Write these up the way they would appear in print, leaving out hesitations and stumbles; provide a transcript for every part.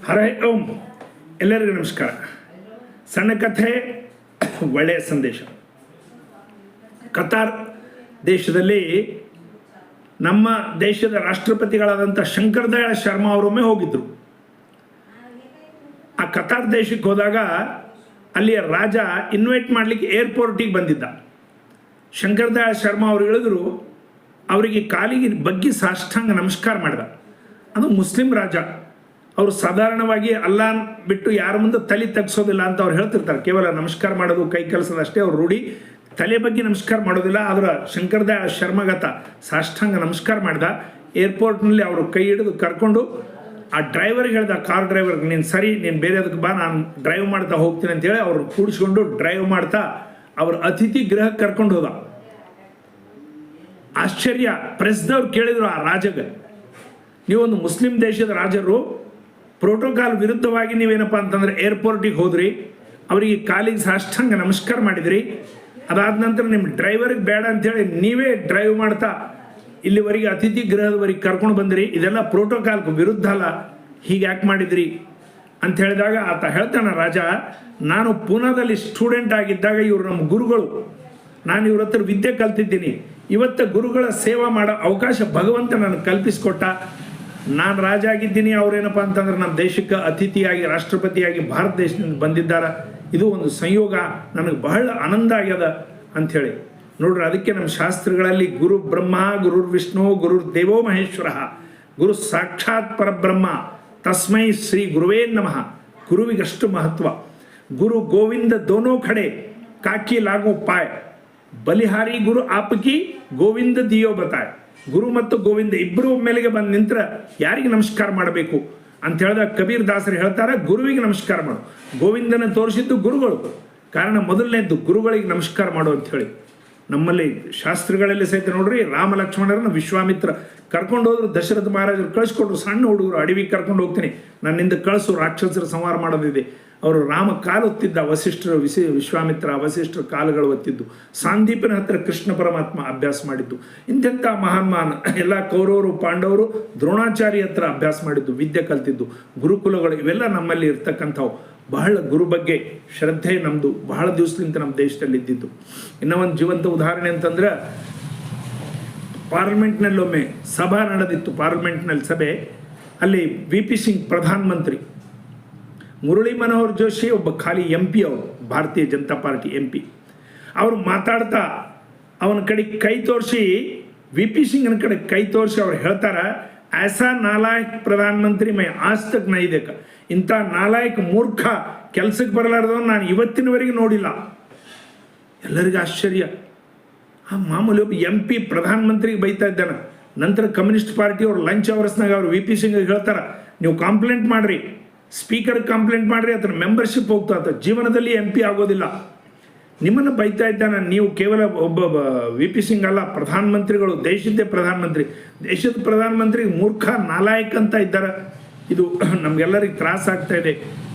ಹರೇ ಓಂ. ಎಲ್ಲರಿಗೂ ನಮಸ್ಕಾರ. ಸಣ್ಣ ಕಥೆ, ಒಳ್ಳೆಯ ಸಂದೇಶ. ಕತಾರ್ ದೇಶದಲ್ಲಿ ನಮ್ಮ ದೇಶದ ರಾಷ್ಟ್ರಪತಿಗಳಾದಂಥ ಶಂಕರ್ ದಯಾಳ್ ಶರ್ಮಾ ಅವರೊಮ್ಮೆ ಹೋಗಿದ್ದರು. ಆ ಕತಾರ್ ದೇಶಕ್ಕೆ ಹೋದಾಗ ಅಲ್ಲಿಯ ರಾಜ ಇನ್ವೈಟ್ ಮಾಡಲಿಕ್ಕೆ ಏರ್ಪೋರ್ಟಿಗೆ ಬಂದಿದ್ದ. ಶಂಕರ್ ದಯಾಳ್ ಶರ್ಮಾ ಅವರು ಹೇಳಿದ್ರು, ಅವರಿಗೆ ಕಾಲಿಗೆ ಬಗ್ಗಿ ಸಾಷ್ಟಾಂಗ ನಮಸ್ಕಾರ ಮಾಡಿದ. ಅದು ಮುಸ್ಲಿಂ ರಾಜ. ಅವರು ಸಾಧಾರಣವಾಗಿ ಅಲ್ಲಾಹ್ ಬಿಟ್ಟು ಯಾರ ಮುಂದೆ ತಲೆ ತಗ್ಸೋದಿಲ್ಲ ಅಂತ ಅವ್ರು ಹೇಳ್ತಿರ್ತಾರೆ. ಕೇವಲ ನಮಸ್ಕಾರ ಮಾಡೋದು, ಕೈ ಕೆಲಸದ ಅಷ್ಟೇ ಅವ್ರು ರೂಢಿ. ತಲೆ ಬಗ್ಗೆ ನಮಸ್ಕಾರ ಮಾಡೋದಿಲ್ಲ. ಆದ್ರೆ ಶಂಕರ್ ದಯಾಳ್ ಶರ್ಮಾಗತ ಸಾಷ್ಟಾಂಗ ನಮಸ್ಕಾರ ಮಾಡಿದ. ಏರ್ಪೋರ್ಟ್ನಲ್ಲಿ ಅವರು ಕೈ ಹಿಡಿದು ಕರ್ಕೊಂಡು ಆ ಡ್ರೈವರ್ಗೆ ಹೇಳ್ದ, ಕಾರ್ ಡ್ರೈವರ್ಗೆ, ನೀನು ಸರಿ, ನೀನು ಬೇರೆ ಅದಕ್ಕೆ ಬಾ, ನಾನು ಡ್ರೈವ್ ಮಾಡ್ತಾ ಹೋಗ್ತೀನಿ ಅಂತೇಳಿ ಅವ್ರು ಕೂಡಿಸ್ಕೊಂಡು ಡ್ರೈವ್ ಮಾಡ್ತಾ ಅವ್ರ ಅತಿಥಿ ಗೃಹಕ್ಕೆ ಕರ್ಕೊಂಡು ಹೋದ. ಆಶ್ಚರ್ಯ, ಪ್ರೆಸ್ದವ್ರು ಕೇಳಿದ್ರು ಆ ರಾಜಗೆ, ನೀವೊಂದು ಮುಸ್ಲಿಂ ದೇಶದ ರಾಜರು, ಪ್ರೋಟೋಕಾಲ್ ವಿರುದ್ಧವಾಗಿ ನೀವೇನಪ್ಪ ಅಂತಂದ್ರೆ ಏರ್ಪೋರ್ಟಿಗೆ ಹೋದ್ರಿ, ಅವರಿಗೆ ಕಾಲಿಗೆ ಸಾಷ್ಟಾಂಗ ನಮಸ್ಕಾರ ಮಾಡಿದ್ರಿ, ಅದಾದ ನಂತರ ನಿಮ್ಮ ಡ್ರೈವರ್ಗೆ ಬೇಡ ಅಂಥೇಳಿ ನೀವೇ ಡ್ರೈವ್ ಮಾಡ್ತಾ ಇಲ್ಲಿವರೆಗೆ ಅತಿಥಿ ಗೃಹದವರೆಗೆ ಕರ್ಕೊಂಡು ಬಂದಿರಿ, ಇದೆಲ್ಲ ಪ್ರೋಟೋಕಾಲ್ಗೆ ವಿರುದ್ಧ ಅಲ್ಲ, ಹೀಗೆ ಯಾಕೆ ಮಾಡಿದ್ರಿ ಅಂತ ಹೇಳಿದಾಗ ಆತ ಹೇಳ್ತಾನೆ, ರಾಜ, ನಾನು ಪೂನಾದಲ್ಲಿ ಸ್ಟೂಡೆಂಟ್ ಆಗಿದ್ದಾಗ ಇವರು ನಮ್ಮ ಗುರುಗಳು, ನಾನು ಇವ್ರ ಹತ್ರ ವಿದ್ಯೆ ಕಲ್ತಿದ್ದೀನಿ. ಇವತ್ತು ಗುರುಗಳ ಸೇವಾ ಮಾಡೋ ಅವಕಾಶ ಭಗವಂತ ನನಗೆ ಕಲ್ಪಿಸಿಕೊಟ್ಟ. ನಾನು ರಾಜ ಆಗಿದ್ದೀನಿ, ಅವ್ರೇನಪ್ಪ ಅಂತಂದ್ರೆ ನಮ್ಮ ದೇಶಕ್ಕೆ ಅತಿಥಿಯಾಗಿ ರಾಷ್ಟ್ರಪತಿಯಾಗಿ ಭಾರತ ದೇಶದಿಂದ ಬಂದಿದ್ದಾರೆ. ಇದು ಒಂದು ಸಂಯೋಗ, ನನಗೆ ಬಹಳ ಆನಂದ ಆಗ್ಯದ ಅಂಥೇಳಿ. ನೋಡ್ರಿ, ಅದಕ್ಕೆ ನಮ್ಮ ಶಾಸ್ತ್ರಗಳಲ್ಲಿ ಗುರು ಬ್ರಹ್ಮ, ಗುರುರ್ ವಿಷ್ಣು, ಗುರುರ್ ದೇವೋ ಮಹೇಶ್ವರ, ಗುರು ಸಾಕ್ಷಾತ್ ಪರಬ್ರಹ್ಮ, ತಸ್ಮೈ ಶ್ರೀ ಗುರುವೇ ನಮಃ. ಗುರುವಿಗಷ್ಟು ಮಹತ್ವ. ಗುರು ಗೋವಿಂದ ದೋನೋ ಖಡೆ ಕಾಕಿ ಲಾಗೋ ಪಾಯ್, ಬಲಿಹಾರಿ ಗುರು ಆಪಕಿ ಗೋವಿಂದ ದಿಯೋ ಬತಾಯ್. ಗುರು ಮತ್ತು ಗೋವಿಂದ ಇಬ್ಬರು ಒಮ್ಮೆಲೆಗೆ ಬಂದು ನಿಂತರ ಯಾರಿಗೆ ನಮಸ್ಕಾರ ಮಾಡಬೇಕು ಅಂತ ಹೇಳಿದಾಗ ಕಬೀರ್ ದಾಸರು ಹೇಳ್ತಾರೆ, ಗುರುವಿಗೆ ನಮಸ್ಕಾರ ಮಾಡು. ಗೋವಿಂದನ ತೋರಿಸಿದ್ದು ಗುರುಗಳು, ಕಾರಣ ಮೊದಲನೇದ್ದು ಗುರುಗಳಿಗೆ ನಮಸ್ಕಾರ ಮಾಡು ಅಂತ ಹೇಳಿ. ನಮ್ಮಲ್ಲಿ ಶಾಸ್ತ್ರಗಳಲ್ಲಿ ಸಹಿತ ನೋಡ್ರಿ, ರಾಮ ಲಕ್ಷ್ಮಣರನ್ನು ವಿಶ್ವಾಮಿತ್ರ ಕರ್ಕೊಂಡು ಹೋದ್ರು, ದಶರಥ ಮಹಾರಾಜರು ಕಳಿಸ್ಕೊಟ್ರು. ಸಣ್ಣ ಹುಡುಗರು ಅಡವಿಗೆ ಕರ್ಕೊಂಡು ಹೋಗ್ತೀನಿ, ನನ್ನಿಂದ ಕಳಿಸು, ರಾಕ್ಷಸರ ಸಂಹಾರ ಮಾಡೋದಿದೆ. ಅವರು ರಾಮ ಕಾಲು ಒತ್ತಿದ್ದ, ವಸಿಷ್ಠರು ವಿಶ್ವಾಮಿತ್ರ ವಸಿಷ್ಠರ ಕಾಲುಗಳು ಒತ್ತಿದ್ದು. ಸಾಂದೀಪನ ಹತ್ರ ಕೃಷ್ಣ ಪರಮಾತ್ಮ ಅಭ್ಯಾಸ ಮಾಡಿದ್ದು. ಇಂಥೆಂಥ ಮಹಾನ್ ಎಲ್ಲ ಕೌರವರು ಪಾಂಡವರು ದ್ರೋಣಾಚಾರ್ಯ ಹತ್ರ ಅಭ್ಯಾಸ ಮಾಡಿದ್ದು, ವಿದ್ಯೆ ಕಲ್ತಿದ್ದು. ಗುರುಕುಲಗಳು ಇವೆಲ್ಲ ನಮ್ಮಲ್ಲಿ ಇರ್ತಕ್ಕಂಥವು. ಬಹಳ ಗುರು ಬಗ್ಗೆ ಶ್ರದ್ಧೆ ನಮ್ಮದು ಬಹಳ ದಿವಸದಿಂದ ನಮ್ಮ ದೇಶದಲ್ಲಿ ಇದ್ದಿದ್ದು. ಇನ್ನೂ ಒಂದು ಜೀವಂತ ಉದಾಹರಣೆ ಅಂತಂದ್ರೆ, ಪಾರ್ಲಿಮೆಂಟ್ನಲ್ಲಿ ಒಮ್ಮೆ ಸಭಾ ನಡೆದಿತ್ತು. ಪಾರ್ಲಿಮೆಂಟ್ನಲ್ಲಿ ಸಭೆ, ಅಲ್ಲಿ VP ಸಿಂಗ್ ಪ್ರಧಾನಮಂತ್ರಿ, ಮುರಳಿ ಮನೋಹರ್ ಜೋಶಿ ಒಬ್ಬ ಖಾಲಿ MP, ಅವರು ಭಾರತೀಯ ಜನತಾ ಪಾರ್ಟಿ MP. ಅವರು ಮಾತಾಡ್ತಾ ಅವನ ಕಡೆ ಕೈ ತೋರಿಸಿ, VP ಸಿಂಗ್ನ ಕಡೆ ಕೈ ತೋರಿಸಿ ಅವ್ರು ಹೇಳ್ತಾರೆ, ಐಸಾ ನಾಲಾಯಕ್ ಪ್ರಧಾನಮಂತ್ರಿ ಮೈ ಆಜ್ ತಕ್ ನೈ ದೇಖ. ಇಂಥ ನಾಲಾಯಕ್ ಮೂರ್ಖ ಕೆಲಸಕ್ಕೆ ಬರಲಾರ್ದವನು ನಾನು ಇವತ್ತಿನವರೆಗೆ ನೋಡಿಲ್ಲ. ಎಲ್ಲರಿಗೂ ಆಶ್ಚರ್ಯ. ಆ ಮಾಮೂಲಿ ಒಬ್ಬ MP ಪ್ರಧಾನಮಂತ್ರಿಗೆ ಬೈತಾ ಇದ್ದಾನೆ. ನಂತರ ಕಮ್ಯುನಿಸ್ಟ್ ಪಾರ್ಟಿ ಅವ್ರು ಲಂಚ್ ಅವರ್ಸ್ನಾಗ ಅವರು VP ಸಿಂಗ್ ಹೇಳ್ತಾರೆ, ನೀವು ಕಂಪ್ಲೇಂಟ್ ಮಾಡಿರಿ, ಸ್ಪೀಕರ್ ಕಂಪ್ಲೇಂಟ್ ಮಾಡಿರಿ, ಅದರ ಮೆಂಬರ್ಶಿಪ್ ಹೋಗ್ತಾ ಜೀವನದಲ್ಲಿ MP ಆಗೋದಿಲ್ಲ. ನಿಮ್ಮನ್ನು ಬೈತಾ ಇದ್ದಾನೆ. ನೀವು ಕೇವಲ ಒಬ್ಬ VP ಸಿಂಗ್ ಅಲ್ಲ, ಪ್ರಧಾನಮಂತ್ರಿಗಳು, ದೇಶದ್ದೇ ಪ್ರಧಾನಮಂತ್ರಿ. ದೇಶದ ಪ್ರಧಾನಮಂತ್ರಿ ಮೂರ್ಖ ನಾಲಾಯಕ್ ಅಂತ ಇದ್ದಾರೆ. ಇದು ನಮಗೆಲ್ಲರಿಗೆ ತ್ರಾಸ ಆಗ್ತಾ ಇದೆ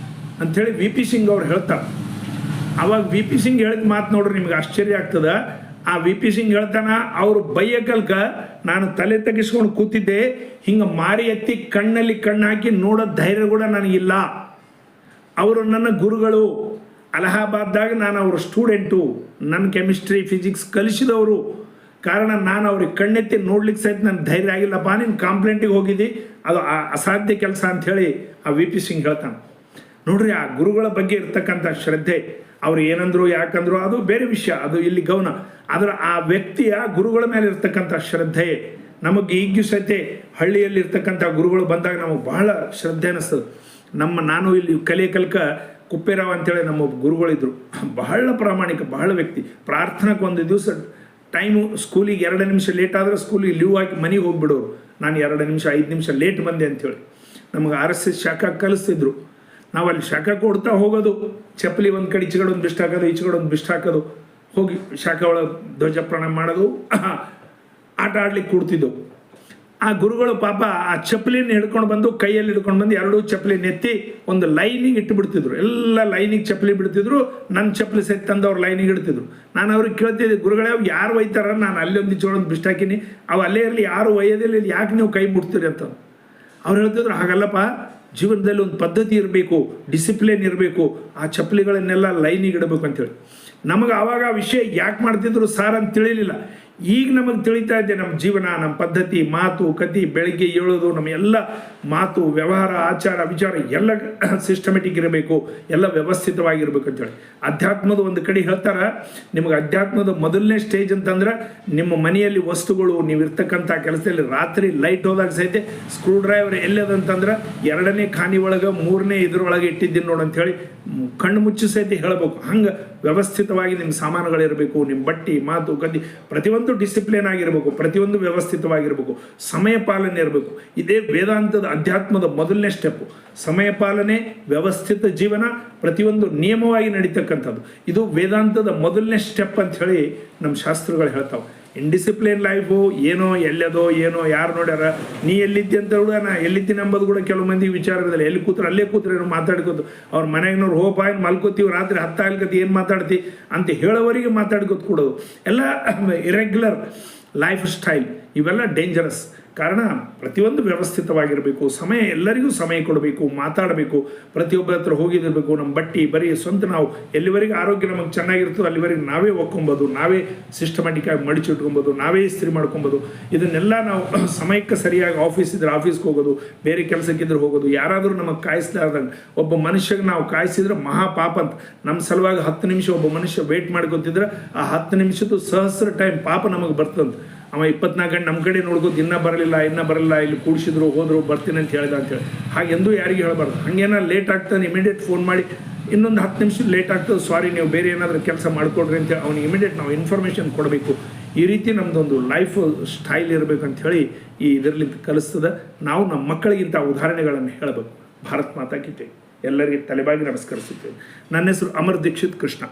ಅಂಥೇಳಿ VP ಸಿಂಗ್ ಅವ್ರು ಹೇಳ್ತಾರೆ. ಅವಾಗ VP ಸಿಂಗ್ ಹೇಳಿದ ಮಾತು ನೋಡ್ರಿ, ನಿಮ್ಗೆ ಆಶ್ಚರ್ಯ ಆಗ್ತದೆ. ಆ VP ಸಿಂಗ್ ಹೇಳ್ತಾನ, ಅವರು ಬೈಯಕಲ್ಕ ನಾನು ತಲೆ ತೆಗಿಸ್ಕೊಂಡು ಕೂತಿದ್ದೆ, ಹಿಂಗೆ ಮಾರಿ ಎತ್ತಿ ಕಣ್ಣಲ್ಲಿ ಕಣ್ಣು ಹಾಕಿ ನೋಡೋ ಧೈರ್ಯ ಕೂಡ ನನಗಿಲ್ಲ. ಅವರು ನನ್ನ ಗುರುಗಳು. ಅಲಹಾಬಾದ್ದಾಗ ನಾನು ಅವ್ರ ಸ್ಟೂಡೆಂಟು, ನನ್ನ ಕೆಮಿಸ್ಟ್ರಿ ಫಿಸಿಕ್ಸ್ ಕಲಿಸಿದವರು. ಕಾರಣ ನಾನು ಅವ್ರಿಗೆ ಕಣ್ಣೆತ್ತಿ ನೋಡ್ಲಿಕ್ಕೆ ಸಹಿತ ನನ್ನ ಧೈರ್ಯ ಆಗಿಲ್ಲಪ್ಪ. ನೀನು ಕಂಪ್ಲೇಂಟಿಗೆ ಹೋಗಿದ್ದಿ, ಅದು ಅಸಾಧ್ಯ ಕೆಲಸ ಅಂಥೇಳಿ ಆ VP ಸಿಂಗ್ ಹೇಳ್ತಾನೆ. ನೋಡ್ರಿ, ಆ ಗುರುಗಳ ಬಗ್ಗೆ ಇರ್ತಕ್ಕಂಥ ಶ್ರದ್ಧೆ, ಅವ್ರು ಏನಂದ್ರು ಯಾಕಂದ್ರು ಅದು ಬೇರೆ ವಿಷಯ, ಅದು ಇಲ್ಲಿ ಗೌನ. ಆದರೆ ಆ ವ್ಯಕ್ತಿಯ ಗುರುಗಳ ಮೇಲೆ ಇರ್ತಕ್ಕಂಥ ಶ್ರದ್ಧೆ ನಮಗೆ ಈಗ್ಯೂ ಸಹಿತ ಹಳ್ಳಿಯಲ್ಲಿ ಇರ್ತಕ್ಕಂಥ ಗುರುಗಳು ಬಂದಾಗ ನಮಗೆ ಬಹಳ ಶ್ರದ್ಧೆ ಅನ್ನಿಸ್ತದೆ. ನಾನು ಇಲ್ಲಿ ಕಲಿಯಕಲ್ಕ ಕುಪ್ಪೇರಾವ್ ಅಂತೇಳಿ ನಮ್ಮ ಗುರುಗಳಿದ್ರು, ಬಹಳ ಪ್ರಾಮಾಣಿಕ, ಬಹಳ ವ್ಯಕ್ತಿ. ಪ್ರಾರ್ಥನೆಗೆ ಒಂದು ದಿವಸ ಟೈಮು, ಸ್ಕೂಲಿಗೆ 2 ನಿಮಿಷ ಲೇಟ್ ಆದರೆ ಸ್ಕೂಲಿಗೆ ಲೀವ್ ಹಾಕಿ ಮನೆಗೆ ಹೋಗ್ಬಿಡೋರು. ನಾನು 2 ನಿಮಿಷ 5 ನಿಮಿಷ ಲೇಟ್ ಬಂದೆ ಅಂಥೇಳಿ ನಮಗೆ RSS ಶಾಖ ಕಲಿಸ್ತಿದ್ರು. ನಾವು ಅಲ್ಲಿ ಶಾಖ ಕೊಡ್ತಾ ಹೋಗೋದು, ಚಪ್ಪಲಿ ಒಂದು ಕಡೆ ಈಚೆಗಡೆ ಒಂದು ಬಿಸ್ಟ್ ಹಾಕೋದು, ಈಚೆಗಡೆ ಒಂದು ಬಿಸ್ಟ್ ಹಾಕೋದು, ಹೋಗಿ ಶಾಖ ಒಳಗೆ ಧ್ವಜ ಪ್ರಣಾಮ ಮಾಡೋದು, ಆಟ ಆಡ್ಲಿಕ್ಕೆ ಕೂಡ್ತಿದ್ದೆವು. ಆ ಗುರುಗಳು ಪಾಪ ಆ ಚಪ್ಪಲಿನ ಹಿಡ್ಕೊಂಡು ಬಂದು, ಕೈಯಲ್ಲಿ ಹಿಡ್ಕೊಂಡು ಬಂದು 2 ಚಪ್ಪಲಿ ನೆತ್ತಿ ಒಂದು ಲೈನಿಗೆ ಇಟ್ಟು ಬಿಡ್ತಿದ್ರು. ಎಲ್ಲ ಲೈನಿಗೆ ಚಪ್ಪಲಿ ಬಿಡ್ತಿದ್ರು. ನನ್ನ ಚಪ್ಪಲಿ ಸಹಿತ ತಂದು ಅವ್ರು ಲೈನಿಗೆ ಇಡ್ತಿದ್ರು. ನಾನು ಅವ್ರಿಗೆ ಕೇಳ್ತಿದ್ದೆ, ಗುರುಗಳೇ ಅವು ಯಾರು ಒಯ್ತಾರ, ನಾನು ಅಲ್ಲಿ ಒಂದು ಈಚೆಗಡೆ ಬಿಸ್ಟ್ ಹಾಕಿನಿ, ಅವು ಅಲ್ಲೇ ಇರಲಿ, ಯಾರು ಒಯ್ಯೋದಿಲ್ಲ, ಯಾಕೆ ನೀವು ಕೈ ಮುಟ್ತೀರಿ ಅಂತ. ಅವ್ರು ಹೇಳ್ತಿದ್ರು, ಹಾಗಲ್ಲಪ್ಪ, ಜೀವನದಲ್ಲಿ ಒಂದು ಪದ್ಧತಿ ಇರಬೇಕು, ಡಿಸಿಪ್ಲಿನ್ ಇರಬೇಕು, ಆ ಚಪ್ಪಲಿಗಳನ್ನೆಲ್ಲ ಲೈನಿಗೆ ಇಡಬೇಕು ಅಂತೇಳಿ. ನಮಗೆ ಆವಾಗ ಆ ವಿಷಯ ಯಾಕೆ ಮಾಡ್ತಿದ್ರು ಸಾರ್ ಅಂತ ತಿಳಿಲಿಲ್ಲ. ಈಗ ನಮಗೆ ತಿಳಿತಾ ಇದೆ ನಮ್ಮ ಜೀವನ, ನಮ್ಮ ಪದ್ಧತಿ, ಮಾತು ಕತಿ, ಬೆಳಗ್ಗೆ ಏಳೋದು, ನಮ್ಮ ಎಲ್ಲ ಮಾತು, ವ್ಯವಹಾರ, ಆಚಾರ ವಿಚಾರ ಎಲ್ಲ ಸಿಸ್ಟಮೆಟಿಕ್ ಇರಬೇಕು, ಎಲ್ಲ ವ್ಯವಸ್ಥಿತವಾಗಿರ್ಬೇಕು ಅಂತೇಳಿ. ಅಧ್ಯಾತ್ಮದ ಒಂದು ಕಡೆ ಹೇಳ್ತಾರೆ, ನಿಮಗೆ ಅಧ್ಯಾತ್ಮದ ಮೊದಲನೇ ಸ್ಟೇಜ್ ಅಂತಂದ್ರೆ ನಿಮ್ಮ ಮನೆಯಲ್ಲಿ ವಸ್ತುಗಳು, ನೀವು ಇರ್ತಕ್ಕಂಥ ಕೆಲಸದಲ್ಲಿ ರಾತ್ರಿ ಲೈಟ್ ಹೋದಾಗ ಸಹಿತ ಸ್ಕ್ರೂ ಡ್ರೈವರ್ ಎಲ್ಲದಂತಂದ್ರೆ 2ನೇ ಖಾನಿ ಒಳಗೆ 3ನೇ ಇದ್ರೊಳಗೆ ಇಟ್ಟಿದ್ದೀನಿ ನೋಡು ಅಂಥೇಳಿ ಕಣ್ಣು ಮುಚ್ಚಿ ಸಹಿತ ಹೇಳಬೇಕು. ಹಂಗೆ ವ್ಯವಸ್ಥಿತವಾಗಿ ನಿಮ್ಮ ಸಾಮಾನುಗಳಿರಬೇಕು, ನಿಮ್ಮ ಬಟ್ಟೆ, ಮಾತು ಕತಿ ಪ್ರತಿಯೊಂದು ಡಿಸಿಪ್ಲಿನ್ ಆಗಿರಬೇಕು, ಪ್ರತಿಯೊಂದು ವ್ಯವಸ್ಥಿತವಾಗಿರಬೇಕು, ಸಮಯ ಪಾಲನೆ ಇರಬೇಕು. ಇದೇ ವೇದಾಂತದ ಅಧ್ಯಾತ್ಮದ ಮೊದಲನೇ ಸ್ಟೆಪ್ಪು. ಸಮಯ ಪಾಲನೆ, ವ್ಯವಸ್ಥಿತ ಜೀವನ, ಪ್ರತಿಯೊಂದು ನಿಯಮವಾಗಿ ನಡೀತಕ್ಕಂಥದ್ದು. ಇದು ವೇದಾಂತದ ಮೊದಲನೇ ಸ್ಟೆಪ್ ಅಂತ ಹೇಳಿ ನಮ್ಮ ಶಾಸ್ತ್ರಗಳು ಹೇಳ್ತಾವೆ. ಇನ್ಡಿಸಿಪ್ಲಿನ್ ಲೈಫು ಏನೋ ಎಲ್ಲದೋ ಏನೋ ಯಾರು ನೋಡ್ಯಾರ, ನೀ ಎಲ್ಲಿದ್ದೆ ಅಂತ ಕೂಡ ನಾ ಎಲ್ಲಿದ್ದೀನಿ ಅಂಬೋದು ಕೂಡ ಕೆಲವು ಮಂದಿ ವಿಚಾರ ಇರೋದಿಲ್ಲ. ಎಲ್ಲಿ ಕೂತ್ರೆ ಅಲ್ಲೇ ಕೂತ್ರೆ ಏನೋ ಮಾತಾಡ್ಕೋತು, ಅವ್ರ ಮನೆಯಾಗಿನವ್ರು ಹೋಪಾಯ್ ಮಲ್ಕೋತೀವಿ, ರಾತ್ರಿ 10 ಆಗ್ಲಕತ್ತಿ ಏನು ಮಾತಾಡ್ತಿ ಅಂತ ಹೇಳೋವರಿಗೆ ಮಾತಾಡ್ಕೋತ ಕೊಡೋದು ಎಲ್ಲ ಇರೆಗ್ಯುಲರ್ ಲೈಫ್ ಸ್ಟೈಲ್. ಇವೆಲ್ಲ ಡೇಂಜರಸ್. ಕಾರಣ ಪ್ರತಿಯೊಂದು ವ್ಯವಸ್ಥಿತವಾಗಿರಬೇಕು, ಸಮಯ ಎಲ್ಲರಿಗೂ ಸಮಯ ಕೊಡಬೇಕು, ಮಾತಾಡಬೇಕು, ಪ್ರತಿಯೊಬ್ಬರ ಹತ್ರ ಹೋಗಿದಿರಬೇಕು. ನಮ್ಮ ಬಟ್ಟಿ ಬರೀ ಸ್ವಂತ ನಾವು ಎಲ್ಲಿವರೆಗೆ ಆರೋಗ್ಯ ನಮಗೆ ಚೆನ್ನಾಗಿರ್ತದೆ ಅಲ್ಲಿವರೆಗೆ ನಾವೇ ಒಕ್ಕೊಬೋದು, ನಾವೇ ಸಿಸ್ಟಮ್ಯಾಟಿಕ್ಕಾಗಿ ಮಡಿಚಿಟ್ಕೊಬೋದು, ನಾವೇ ಇಸ್ತ್ರಿ ಮಾಡ್ಕೊಬೋದು. ಇದನ್ನೆಲ್ಲ ನಾವು ಸಮಯಕ್ಕೆ ಸರಿಯಾಗಿ ಆಫೀಸ್ ಇದ್ರೆ ಆಫೀಸ್ಗೆ ಹೋಗೋದು, ಬೇರೆ ಕೆಲಸಕ್ಕಿದ್ರೆ ಹೋಗೋದು. ಯಾರಾದರೂ ನಮಗೆ ಕಾಯಿಸ್ಲಾರ್ದಂಗೆ ಒಬ್ಬ ಮನುಷ್ಯಗೆ ನಾವು ಕಾಯಿಸಿದ್ರೆ ಮಹಾಪಾಪ ಅಂತ. ನಮ್ಮ ಸಲುವಾಗಿ 10 ನಿಮಿಷ ಒಬ್ಬ ಮನುಷ್ಯ ವೇಟ್ ಮಾಡ್ಕೊತಿದ್ರೆ ಆ 10 ನಿಮಿಷದ್ದು ಸಹಸ್ರ ಟೈಮ್ ಪಾಪ ನಮಗೆ ಬರ್ತಂತ. ಅವ 24 ಗಂಟೆ ನಮ್ಮ ಕಡೆ ನೋಡ್ಕೋದು, ಇನ್ನೂ ಬರಲಿಲ್ಲ, ಇಲ್ಲಿ ಕೂಡಿಸಿದ್ರು, ಹೋದ್ರು, ಬರ್ತೀನಿ ಅಂತ ಹೇಳ್ದ ಅಂತೇಳಿ ಹಾಗೆಂದೂ ಯಾರಿಗೆ ಹೇಳಬಾರ್ದು. ಹಾಗೇನ ಲೇಟ್ ಆಗ್ತಾನೆ ಇಮಿಡಿಯೇಟ್ ಫೋನ್ ಮಾಡಿ ಇನ್ನೊಂದು 10 ನಿಮಿಷ ಲೇಟ್ ಆಗ್ತದೆ, ಸಾರಿ ನೀವು ಬೇರೆ ಏನಾದರೂ ಕೆಲಸ ಮಾಡಿಕೊಡ್ರಿ ಅಂತೇಳಿ ಅವ್ನಿಗೆ ಇಮಿಡಿಯೇಟ್ ನಾವು ಇನ್ಫಾರ್ಮೇಷನ್ ಕೊಡಬೇಕು. ಈ ರೀತಿ ನಮ್ಮದೊಂದು ಲೈಫ್ ಸ್ಟೈಲ್ ಇರಬೇಕಂತ ಹೇಳಿ ಈ ಇದರಲ್ಲಿ ಕಲಿಸ್ತದೆ. ನಾವು ನಮ್ಮ ಮಕ್ಕಳಿಗಿಂತ ಉದಾಹರಣೆಗಳನ್ನು ಹೇಳಬೇಕು. ಭಾರತ್ ಮಾತಾ ಕಿ ಜೈ. ಎಲ್ಲರಿಗೆ ತಲೆಬಾಗಿ ನಮಸ್ಕರಿಸುತ್ತೇವೆ. ನನ್ನ ಹೆಸರು ಅಮರ್ ದೀಕ್ಷಿತ್ ಕೃಷ್ಣ.